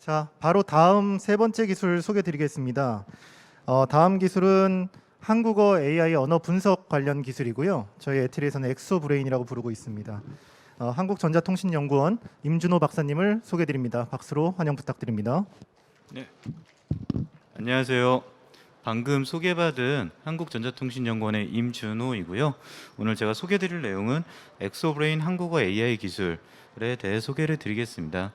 자, 바로 다음 세 번째 기술 소개드리겠습니다. 다음 기술은 한국어 AI 언어 분석 관련 기술이고요. 저희 에트리에서는 엑소브레인이라고 부르고 있습니다. 한국전자통신연구원 임준호 박사님을 소개드립니다. 박수로 환영 부탁드립니다. 네, 안녕하세요. 방금 소개받은 한국전자통신연구원의 임준호이고요. 오늘 제가 소개드릴 내용은 엑소브레인 한국어 AI 기술에 대해 소개를 드리겠습니다.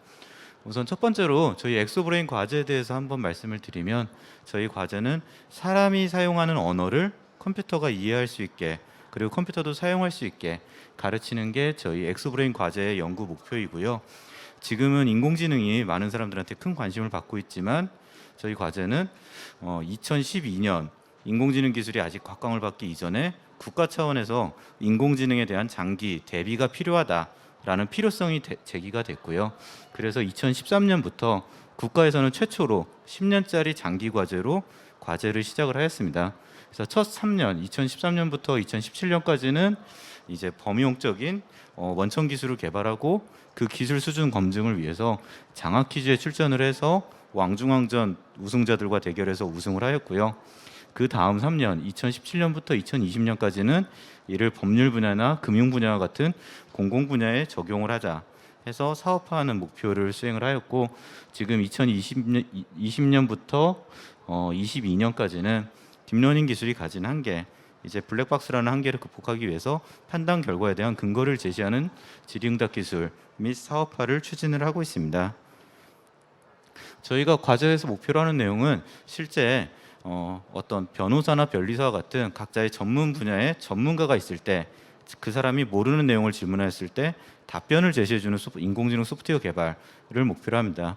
우선 첫 번째로 저희 엑소브레인 과제에 대해서 한번 말씀을 드리면, 저희 과제는 사람이 사용하는 언어를 컴퓨터가 이해할 수 있게, 그리고 컴퓨터도 사용할 수 있게 가르치는 게 저희 엑소브레인 과제의 연구 목표이고요. 지금은 인공지능이 많은 사람들한테 큰 관심을 받고 있지만, 저희 과제는 2012년 인공지능 기술이 아직 곽광을 받기 이전에 국가 차원에서 인공지능에 대한 장기 대비가 필요하다라는 필요성이 제기가 됐고요. 그래서 2013년부터 국가에서는 최초로 10년짜리 장기 과제로 과제를 시작을 하였습니다. 그래서 첫 3년, 2013년부터 2017년까지는 이제 범용적인 원천 기술을 개발하고 그 기술 수준 검증을 위해서 장학 퀴즈에 출전을 해서 왕중왕전 우승자들과 대결해서 우승을 하였고요. 그 다음 3년, 2017년부터 2020년까지는 이를 법률 분야나 금융 분야와 같은 공공 분야에 적용을 하자 해서 사업화하는 목표를 수행을 하였고, 지금 2020년부터 22년까지는 딥러닝 기술이 가진 한계, 이제 블랙박스라는 한계를 극복하기 위해서 판단 결과에 대한 근거를 제시하는 질의응답 기술 및 사업화를 추진을 하고 있습니다. 저희가 과제에서 목표로 하는 내용은 실제 어떤 변호사나 변리사와 같은 각자의 전문 분야의 전문가가 있을 때, 그 사람이 모르는 내용을 질문했을 때 답변을 제시해주는 인공지능 소프트웨어 개발을 목표로 합니다.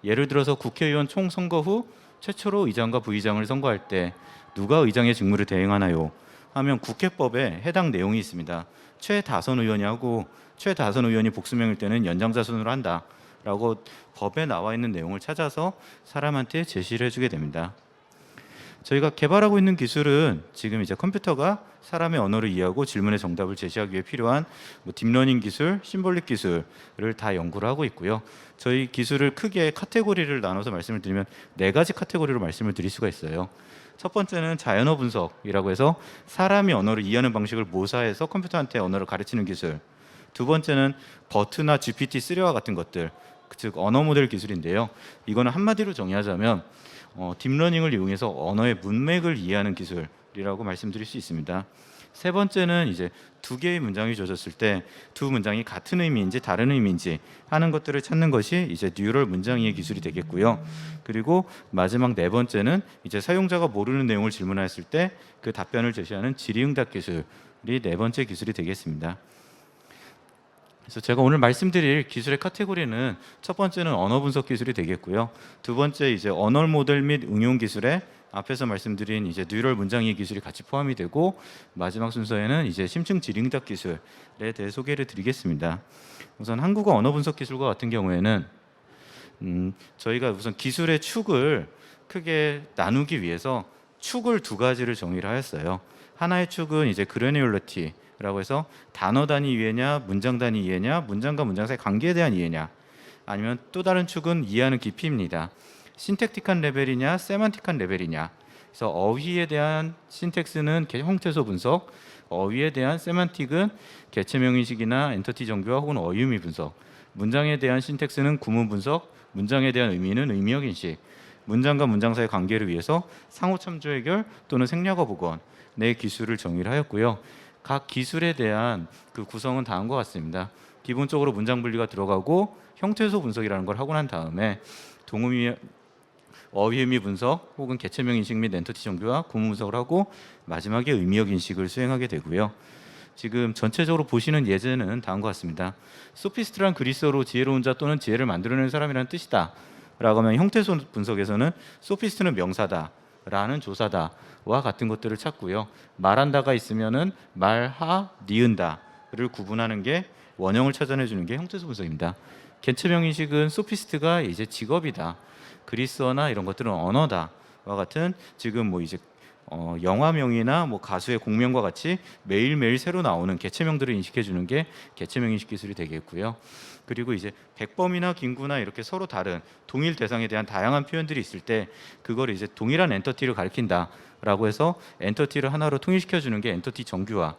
예를 들어서 국회의원 총선거 후 최초로 의장과 부의장을 선거할 때 누가 의장의 직무를 대행하나요? 하면 국회법에 해당 내용이 있습니다. 최다선 의원이 하고, 최다선 의원이 복수명일 때는 연장자손으로 한다 라고 법에 나와 있는 내용을 찾아서 사람한테 제시를 해주게 됩니다. 저희가 개발하고 있는 기술은 지금 이제 컴퓨터가 사람의 언어를 이해하고 질문의 정답을 제시하기 위해 필요한 딥러닝 기술, 심볼릭 기술을 다 연구를 하고 있고요. 저희 기술을 크게 카테고리를 나눠서 말씀을 드리면 4가지 카테고리로 말씀을 드릴 수가 있어요. 첫 번째는 자연어 분석이라고 해서 사람이 언어를 이해하는 방식을 모사해서 컴퓨터한테 언어를 가르치는 기술. 두 번째는 버트나 GPT-3와 같은 것들, 즉 언어 모델 기술인데요. 이거는 한마디로 정의하자면 딥러닝을 이용해서 언어의 문맥을 이해하는 기술이라고 말씀드릴 수 있습니다. 세 번째는 이제 2개의 문장이 주어졌을 때 두 문장이 같은 의미인지 다른 의미인지 하는 것들을 찾는 것이 이제 뉴럴 문장 이해 기술이 되겠고요. 그리고 마지막 4번째는 이제 사용자가 모르는 내용을 질문했을 때 그 답변을 제시하는 질의응답 기술이 4번째 기술이 되겠습니다. 그래서 제가 오늘 말씀드릴 기술의 카테고리는 첫 번째는 언어 분석 기술이 되겠고요. 두 번째 이제 언어 모델 및 응용 기술에 앞에서 말씀드린 이제 뉴럴 문장 이해 기술이 같이 포함이 되고, 마지막 순서에는 이제 심층 질의응답 기술에 대해 소개를 드리겠습니다. 우선 한국어 언어 분석 기술과 같은 경우에는 저희가 우선 기술의 축을 크게 나누기 위해서 축을 2가지를 정의를 하였어요. 하나의 축은 이제 그래뉴얼리티라고 해서 단어 단위 이해냐, 문장 단위 이해냐, 문장과 문장 사이 관계에 대한 이해냐, 아니면 또 다른 축은 이해하는 깊이입니다. 신택틱한 레벨이냐, 세만틱한 레벨이냐. 그래서 어휘에 대한 신텍스는 형태소 분석, 어휘에 대한 세만틱은 개체명 인식이나 엔터티 정교화 혹은 어휘의미 분석, 문장에 대한 신텍스는 구문 분석, 문장에 대한 의미는 의미역 인식, 문장과 문장 사이 관계를 위해서 상호 참조 해결 또는 생략어 복원 네 기술을 정의를 하였고요. 각 기술에 대한 그 구성은 다음과 같습니다. 기본적으로 문장 분리가 들어가고 형태소 분석이라는 걸 하고 난 다음에 동의미, 어휘의미 분석 혹은 개체명 인식 및 엔터티 정교화, 구문 분석을 하고 마지막에 의미역 인식을 수행하게 되고요. 지금 전체적으로 보시는 예제는 다음과 같습니다. 소피스트란 그리스어로 지혜로운 자 또는 지혜를 만들어내는 사람이라는 뜻이다 라고 하면, 형태소 분석에서는 소피스트는 명사다 라는 조사다와 같은 것들을 찾고요. 말한다가 있으면은 말하, 니은다를 구분하는 게, 원형을 찾아내 주는 게 형태소 분석입니다. 개체명 인식은 소피스트가 이제 직업이다, 그리스어나 이런 것들은 언어다와 같은, 지금 뭐 이제 영화명이나 뭐 가수의 공명과 같이 매일매일 새로 나오는 개체명들을 인식해 주는 게 개체명 인식 기술이 되겠고요. 그리고 이제 백범이나 김구나 이렇게 서로 다른 동일 대상에 대한 다양한 표현들이 있을 때 그걸 이제 동일한 엔터티를 가리킨다라고 해서 엔터티를 하나로 통일시켜 주는 게 엔터티 정규화.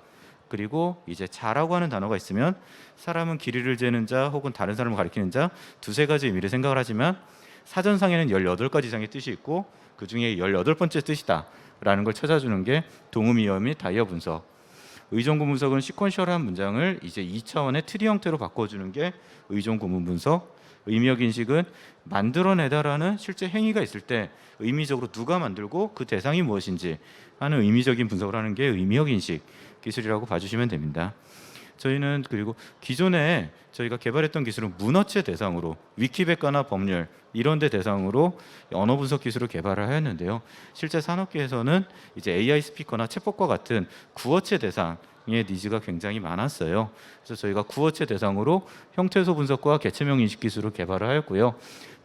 그리고 이제 자라고 하는 단어가 있으면 사람은 길이를 재는 자 혹은 다른 사람을 가리키는 자 두세 가지 의미를 생각을 하지만 사전상에는 18가지 이상의 뜻이 있고 그중에 18번째 뜻이다라는 걸 찾아주는 게 동의어 및 다이어 분석. 의존 구문 분석은 시퀀셜한 문장을 이제 2차원의 트리 형태로 바꿔주는 게 의존 구문 분석. 의미적 인식은 만들어내다라는 실제 행위가 있을 때 의미적으로 누가 만들고 그 대상이 무엇인지 하는 의미적인 분석을 하는 게 의미적 인식 기술이라고 봐주시면 됩니다. 저희는 그리고 기존에 저희가 개발했던 기술은 문어체 대상으로 위키백과나 법률 이런 데 대상으로 언어 분석 기술을 개발을 하였는데요. 실제 산업계에서는 이제 AI 스피커나 챗봇과 같은 구어체 대상의 니즈가 굉장히 많았어요. 그래서 저희가 구어체 대상으로 형태소 분석과 개체명 인식 기술을 개발을 하였고요.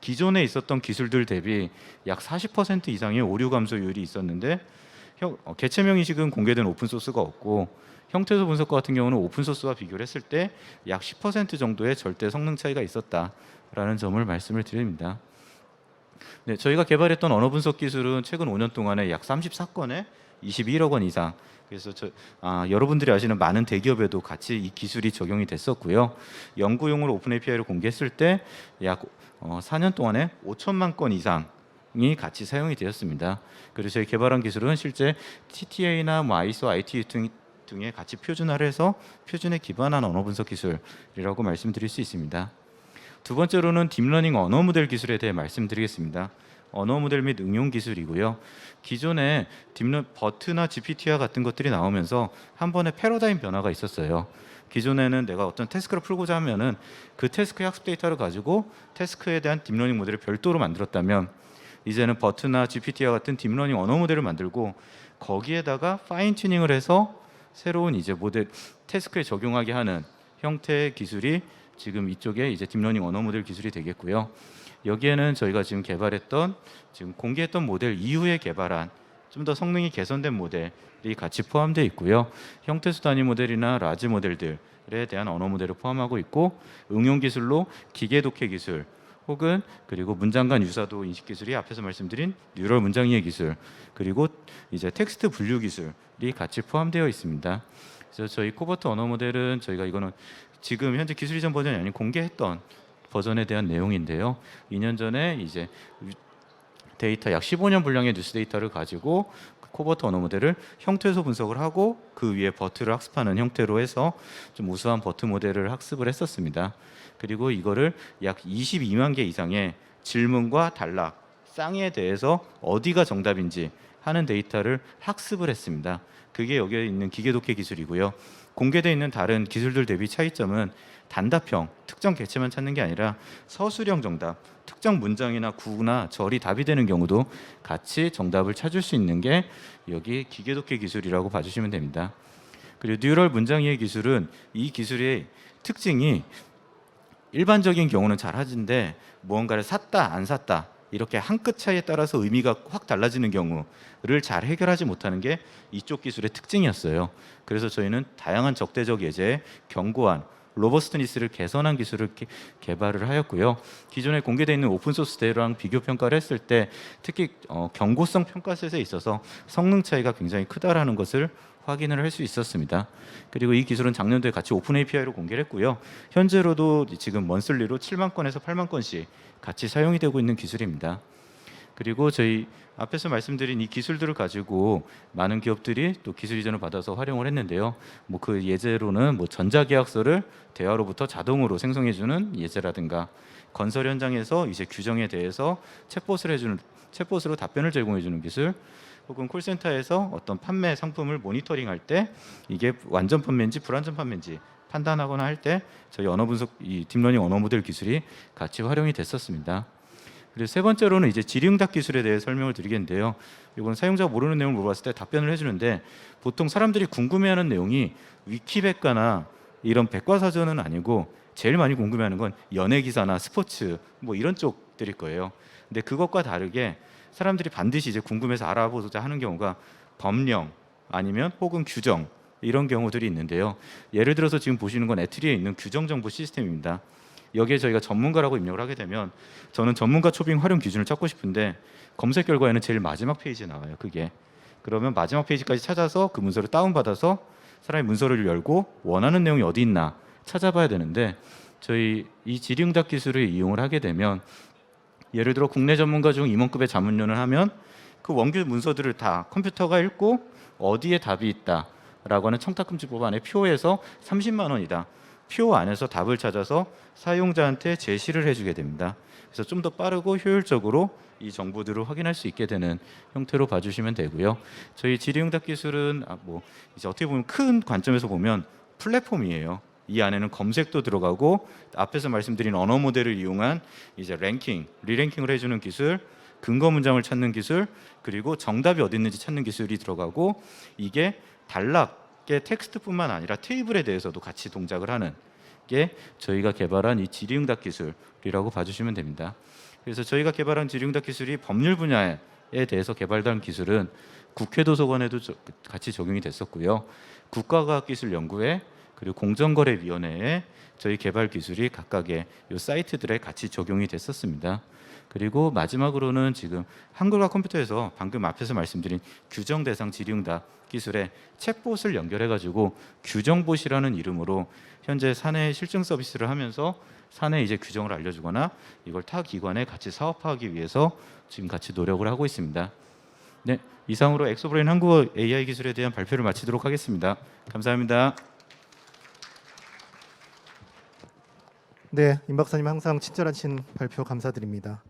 기존에 있었던 기술들 대비 약 40% 이상의 오류 감소율이 있었는데 개체명 인식은 공개된 오픈 소스가 없고 형태소 분석과 같은 경우는 오픈 소스와 비교를 했을 때 약 10% 정도의 절대 성능 차이가 있었다라는 점을 말씀을 드립니다. 네, 저희가 개발했던 언어 분석 기술은 최근 5년 동안에 약 34건에 21억 원 이상. 그래서 여러분들이 아시는 많은 대기업에도 같이 이 기술이 적용이 됐었고요. 연구용으로 오픈 API를 공개했을 때 약 4년 동안에 5천만 건 이상이 같이 사용이 되었습니다. 그리고 저희 개발한 기술은 실제 TTA나 뭐 ISO, IT 등에 같이 표준화를 해서 표준에 기반한 언어 분석 기술이라고 말씀드릴 수 있습니다. 두 번째로는 딥러닝 언어 모델 기술에 대해 말씀드리겠습니다. 언어 모델 및 응용 기술이고요. 기존에 버트나 GPT와 같은 것들이 나오면서 한 번에 패러다임 변화가 있었어요. 기존에는 내가 어떤 태스크를 풀고자 하면은 그 태스크의 학습 데이터를 가지고 태스크에 대한 딥러닝 모델을 별도로 만들었다면 이제는 버트나 GPT와 같은 딥러닝 언어 모델을 만들고 거기에다가 파인 튜닝을 해서 새로운 이제 모델 태스크에 적용하게 하는 형태의 기술이 지금 이쪽에 이제 딥러닝 언어 모델 기술이 되겠고요. 여기에는 저희가 지금 개발했던 지금 공개했던 모델 이후에 개발한 좀 더 성능이 개선된 모델이 같이 포함되어 있고요. 형태수 단위 모델이나 라지 모델들에 대한 언어 모델을 포함하고 있고 응용 기술로 기계 독해 기술 혹은 그리고 문장 간 유사도 인식 기술이 앞에서 말씀드린 뉴럴 문장 이해 기술 그리고 이제 텍스트 분류 기술이 같이 포함되어 있습니다. 그래서 저희 코버트 언어 모델은 저희가 이거는 지금 현재 기술 이전 버전이 아닌 공개했던 버전에 대한 내용인데요. 2년 전에 이제 데이터 약 15년 분량의 뉴스 데이터를 가지고 코버트 언어 모델을 형태소 분석을 하고 그 위에 버트를 학습하는 형태로 해서 좀 우수한 버트 모델을 학습을 했었습니다. 그리고 이거를 약 22만 개 이상의 질문과 단락, 쌍에 대해서 어디가 정답인지 하는 데이터를 학습을 했습니다. 그게 여기에 있는 기계 독해 기술이고요. 공개되어 있는 다른 기술들 대비 차이점은 단답형, 특정 개체만 찾는 게 아니라 서술형 정답, 특정 문장이나 구나 절이 답이 되는 경우도 같이 정답을 찾을 수 있는 게 여기 기계 독해 기술이라고 봐주시면 됩니다. 그리고 뉴럴 문장 이해 기술은 이 기술의 특징이 일반적인 경우는 잘 하는데 무언가를 샀다 안 샀다 이렇게 한 끗 차이에 따라서 의미가 확 달라지는 경우를 잘 해결하지 못하는 게 이쪽 기술의 특징이었어요. 그래서 저희는 다양한 적대적 예제에 견고한 로버스트니스를 개선한 기술을 개발을 하였고요. 기존에 공개되어 있는 오픈소스대로랑 비교 평가를 했을 때 특히 경고성 평가셋에 있어서 성능 차이가 굉장히 크다라는 것을 확인을 할 수 있었습니다. 그리고 이 기술은 작년도에 같이 오픈 API로 공개를 했고요. 현재로도 지금 먼슬리로 7만 건에서 8만 건씩 같이 사용이 되고 있는 기술입니다. 그리고 저희 앞에서 말씀드린 이 기술들을 가지고 많은 기업들이 또 기술 이전을 받아서 활용을 했는데요. 뭐 그 예제로는 뭐 전자계약서를 대화로부터 자동으로 생성해주는 예제라든가 건설 현장에서 이제 규정에 대해서 챗봇으로 답변을 제공해주는 기술, 혹은 콜센터에서 어떤 판매 상품을 모니터링할 때 이게 완전 판매인지 불완전 판매인지 판단하거나 할 때 저희 언어 분석 이 딥러닝 언어 모델 기술이 같이 활용이 됐었습니다. 그리고 세 번째로는 이제 질의응답 기술에 대해 설명을 드리겠는데요. 이건 사용자가 모르는 내용을 물어봤을 때 답변을 해주는데 보통 사람들이 궁금해하는 내용이 위키백과나 이런 백과사전은 아니고 제일 많이 궁금해하는 건 연예 기사나 스포츠 뭐 이런 쪽들일 거예요. 근데 그것과 다르게 사람들이 반드시 이제 궁금해서 알아보고자 하는 경우가 법령 아니면 혹은 규정 이런 경우들이 있는데요. 예를 들어서 지금 보시는 건 에트리에 있는 규정 정보 시스템입니다. 여기에 저희가 전문가라고 입력을 하게 되면 저는 전문가 초빙 활용 기준을 찾고 싶은데 검색 결과에는 제일 마지막 페이지에 나와요. 그게 그러면 마지막 페이지까지 찾아서 그 문서를 다운받아서 사람이 문서를 열고 원하는 내용이 어디 있나 찾아봐야 되는데 저희 이 질의응답 기술을 이용을 하게 되면 예를 들어 국내 전문가 중 임원급의 자문료를 하면 그 원규 문서들을 다 컴퓨터가 읽고 어디에 답이 있다라고 하는 청탁금지법 안에 표에서 30만 원이다. 표 안에서 답을 찾아서 사용자한테 제시를 해주게 됩니다. 그래서 좀 더 빠르고 효율적으로 이 정보들을 확인할 수 있게 되는 형태로 봐주시면 되고요. 저희 질의응답 기술은 이제 어떻게 보면 큰 관점에서 보면 플랫폼이에요. 이 안에는 검색도 들어가고 앞에서 말씀드린 언어 모델을 이용한 이제 랭킹, 리랭킹을 해주는 기술, 근거 문장을 찾는 기술, 그리고 정답이 어디 있는지 찾는 기술이 들어가고 이게 단락의 텍스트뿐만 아니라 테이블에 대해서도 같이 동작을 하는 게 저희가 개발한 이 질의응답 기술이라고 봐주시면 됩니다. 그래서 저희가 개발한 질의응답 기술이 법률 분야에 대해서 개발된 기술은 국회 도서관에도 같이 적용이 됐었고요. 국가과학기술연구회 그리고 공정거래위원회에 저희 개발 기술이 각각의 이 사이트들에 같이 적용이 됐었습니다. 그리고 마지막으로는 지금 한글과 컴퓨터에서 방금 앞에서 말씀드린 규정 대상 질의응답 기술에 챗봇을 연결해가지고 규정봇이라는 이름으로 현재 사내 실증 서비스를 하면서 사내 이제 규정을 알려주거나 이걸 타 기관에 같이 사업화하기 위해서 지금 같이 노력을 하고 있습니다. 네, 이상으로 엑소브레인 한국어 AI 기술에 대한 발표를 마치도록 하겠습니다. 감사합니다. 네, 임 박사님 항상 친절하신 발표 감사드립니다.